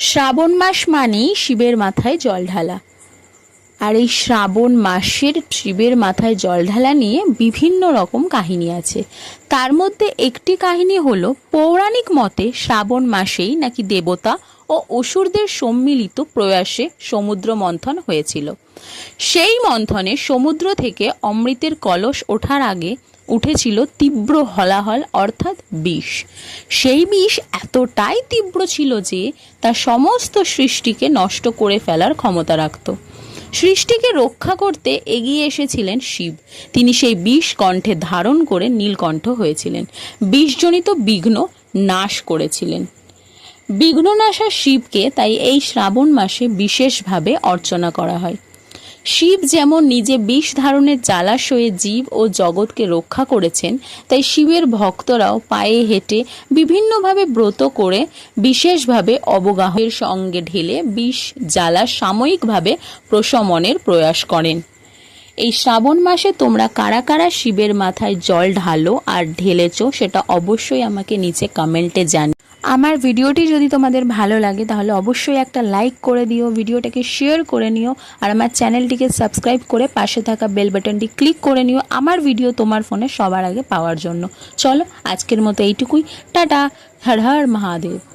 শ্রাবণ মাস মানেই শিবের মাথায় জল ঢালা। আর এই শ্রাবণ মাসের শিবের মাথায় জল ঢালা নিয়ে বিভিন্ন রকম কাহিনী আছে। তার মধ্যে একটি কাহিনী হলো, পৌরাণিক মতে শ্রাবণ মাসেই নাকি দেবতা ও অসুরদের সম্মিলিত প্রয়াসে সমুদ্র মন্থন হয়েছিল। সেই মন্থনে সমুদ্র থেকে অমৃতের কলস ওঠার আগে উঠেছিল তীব্র হলাহল, অর্থাৎ বিষ। সেই বিষ এতটাই তীব্র ছিল যে তা সমস্ত সৃষ্টিকে নষ্ট করে ফেলার ক্ষমতা রাখত। সৃষ্টিকে রক্ষা করতে এগিয়ে এসেছিলেন শিব। তিনি সেই বিষ কণ্ঠে ধারণ করে নীলকণ্ঠ হয়েছিলেন, বিষজনিত বিঘ্ন নাশ করেছিলেন। বিঘ্ননাশা শিবকে তাই এই শ্রাবণ মাসে বিশেষভাবে অর্চনা করা হয়। শিব যেমন নিজে বিষ ধারণের জ্বালাশয়ে জীব ও জগৎকে রক্ষা করেছেন, তাই শিবের ভক্তরাও পায়ে হেঁটে বিভিন্নভাবে ব্রত করে বিশেষভাবে অবগাহের সঙ্গে ঢেলে বিষ জ্বালা সাময়িকভাবে প্রশমনের প্রয়াস করেন। এই শ্রাবণ মাসে তোমরা কারা কারা শিবের মাথায় জল ঢালো আর ঢেলেছ সেটা অবশ্যই আমাকে নিচে কমেন্টে জানিও। আমার ভিডিওটি যদি তোমাদের ভালো লাগে তাহলে অবশ্যই একটা লাইক করে দিও, ভিডিওটাকে শেয়ার করে নিও, আর আমার চ্যানেলটিকে সাবস্ক্রাইব করে পাশে থাকা বেল বাটনটি ক্লিক করে নিও আমার ভিডিও তোমার ফোনে সবার আগে পাওয়ার জন্য। চলো আজকের মতো এইটুকুই, টাটা, হর হর মহাদেব।